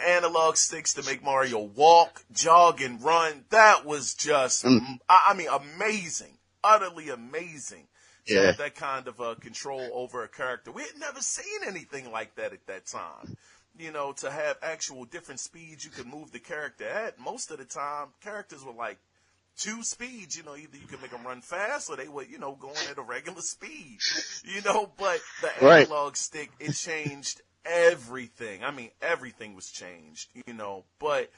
analog sticks to make Mario walk, jog, and run, that was just, amazing. Utterly amazing. To have that kind of control over a character. We had never seen anything like that at that time. To have actual different speeds you could move the character at. Most of the time, characters were like 2 speeds. Either you could make them run fast or they were, going at a regular speed. But the analog stick, it changed everything. I mean, everything was changed, but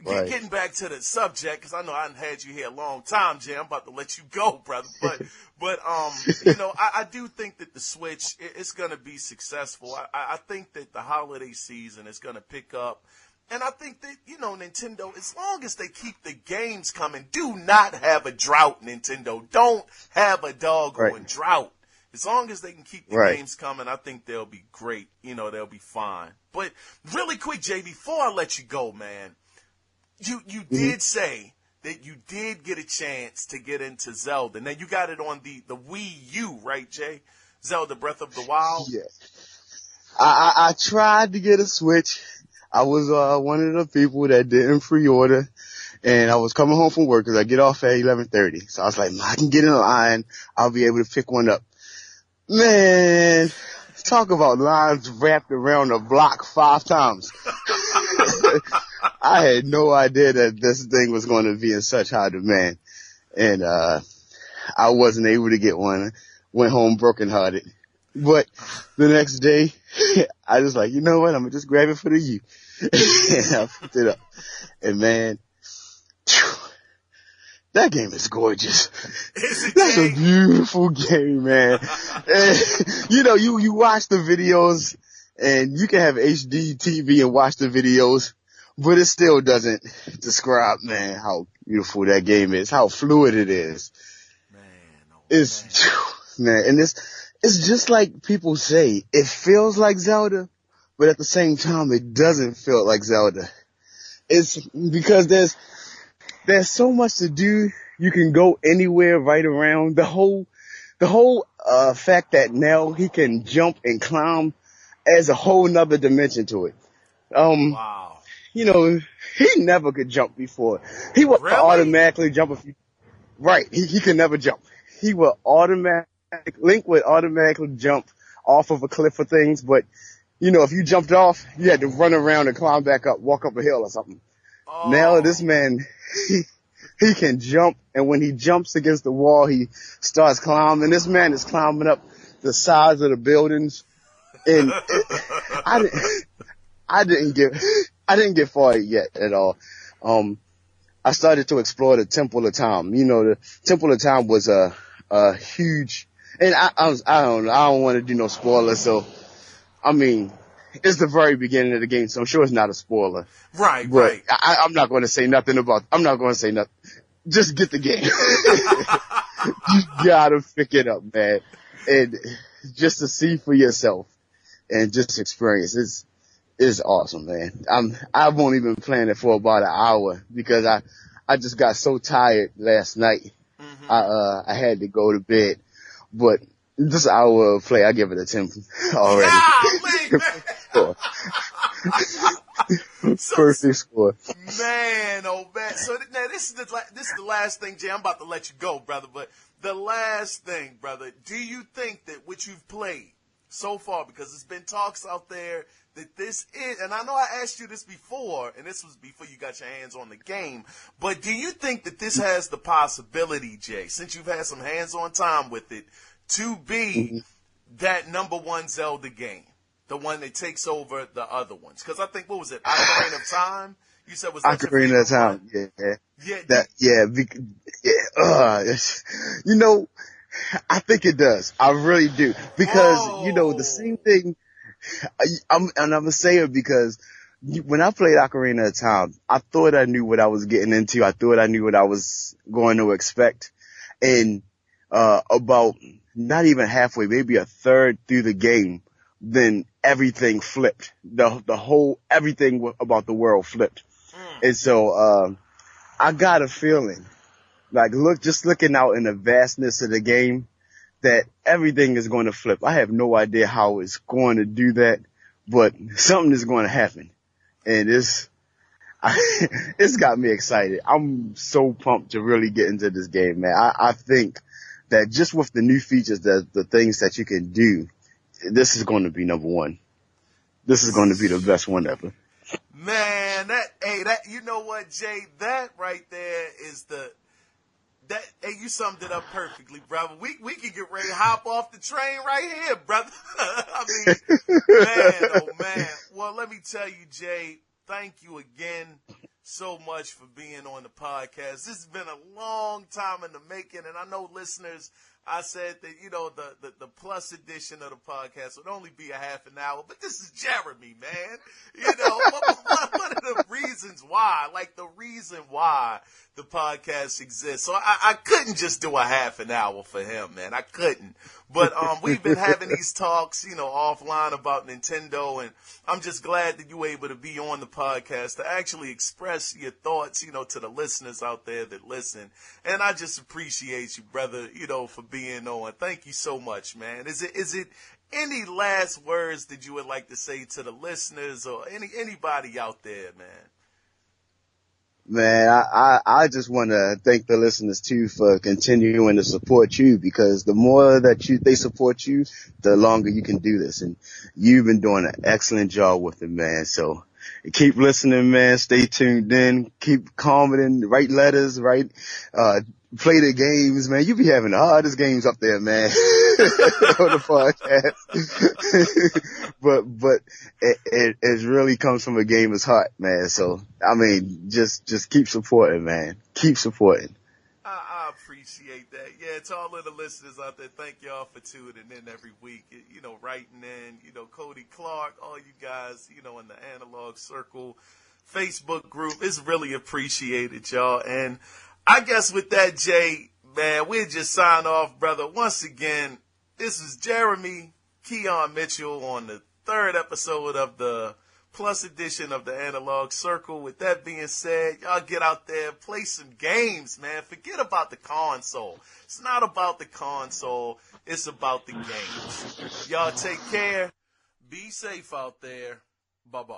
Right. getting back to the subject, because I know I had you here a long time, Jay. I'm about to let you go, brother. But I do think that the Switch is going to be successful. I think that the holiday season is going to pick up. And I think that, Nintendo, as long as they keep the games coming, do not have a drought, Nintendo. Don't have a doggone drought. As long as they can keep the games coming, I think they'll be great. They'll be fine. But really quick, Jay, before I let you go, man, you did say that you did get a chance to get into Zelda. Now, you got it on the Wii U, right, Jay? Zelda Breath of the Wild? Yeah. I tried to get a Switch. I was one of the people that didn't pre-order, and I was coming home from work because I get off at 11:30. So I was like, I can get in line. I'll be able to pick one up. Man, talk about lines wrapped around the block 5 times. I had no idea that this thing was going to be in such high demand, and I wasn't able to get one. Went home brokenhearted. But the next day, I was like, you know what? I'm gonna just grab it for the U. And I picked it up. And man, that game is gorgeous. That's a beautiful game, man. And, you watch the videos, and you can have HD TV and watch the videos, but it still doesn't describe, man, how beautiful that game is, how fluid it is. Man, and it's just like people say, it feels like Zelda, but at the same time, it doesn't feel like Zelda. It's because there's so much to do. You can go anywhere right around. The whole fact that now he can jump and climb adds a whole nother dimension to it. Wow. He never could jump before. He would automatically jump he could never jump. Link would automatically jump off of a cliff or things, but if you jumped off, you had to run around and climb back up, walk up a hill or something. Oh. Now this man, he can jump, and when he jumps against the wall, he starts climbing. This man is climbing up the sides of the buildings, and I didn't get far yet at all. I started to explore the Temple of Time. The Temple of Time was a huge, and I don't know, I don't want to do no spoilers, so I mean, it's the very beginning of the game, so I'm sure it's not a spoiler. Right. I'm not going to say nothing. Just get the game. You gotta pick it up, man. And just to see for yourself and just experience is awesome, man. I've only been playing it for about an hour because I just got so tired last night. Mm-hmm. I had to go to bed, but this hour of play, I give it a 10 already. Perfect score. Man, oh man. So now this is the last thing, Jay. I'm about to let you go, brother. But the last thing, brother. Do you think that what you've played so far, because there's been talks out there that this is, and I know I asked you this before, and this was before you got your hands on the game, but do you think that this has the possibility, Jay, since you've had some hands-on time with it, to be that number one Zelda game? The one that takes over the other ones. Because I think, what was it? Ocarina of Time? You said was that Ocarina of Time, I think it does. I really do. Because, the same thing, I'm going to say it because when I played Ocarina of Time, I thought I knew what I was getting into. I thought I knew what I was going to expect. And, about not even halfway, maybe a third through the game, then everything flipped. Everything about the world flipped. And so, I got a feeling, like just looking out in the vastness of the game, that everything is going to flip. I have no idea how it's going to do that, but something is going to happen. And it's got me excited. I'm so pumped to really get into this game, man. I think that just with the new features, the things that you can do, this is going to be number one. This is going to be the best one ever. Man, you know what, Jay? That right there is Hey, you summed it up perfectly, brother. We can get ready to hop off the train right here, brother. I mean, man, oh man. Well, let me tell you, Jay, thank you again so much for being on the podcast. This has been a long time in the making, and I know listeners, I said that, you know, the plus edition of the podcast would only be a half an hour, but this is Jeramy, man. You know, one of the reasons why, like the reason why the podcast exists. So I couldn't just do a half an hour for him, man. I couldn't. But we've been having these talks, you know, offline about Nintendo, and I'm just glad that you were able to be on the podcast to actually express your thoughts, you know, to the listeners out there that listen. And I just appreciate you, brother, you know, for being on. Thank you so much, man. Is it any last words that you would like to say to the listeners or anybody out there, man? Man, I just want to thank the listeners too for continuing to support you, because the more that they support you, the longer you can do this. And you've been doing an excellent job with it, man. So keep listening, man. Stay tuned in. Keep commenting, write letters, play the games, man. You be having the hardest games up there, man, on the podcast. but it really comes from a gamer's heart, man. So, I mean, just keep supporting, man. Keep supporting. I appreciate that. Yeah, to all of the listeners out there, thank y'all for tuning in every week. You know, writing in, you know, Cody Clark, all you guys, you know, in the Analog Circle Facebook group. It's really appreciated, y'all. And I guess with that, Jay, man, we'll just sign off, brother. Once again, this is Jeramy Keon Mitchell on the 3rd episode of the Plus edition of the Analog Circle. With that being said, y'all get out there, play some games, man. Forget about the console. It's not about the console. It's about the games. Y'all take care. Be safe out there. Bye-bye.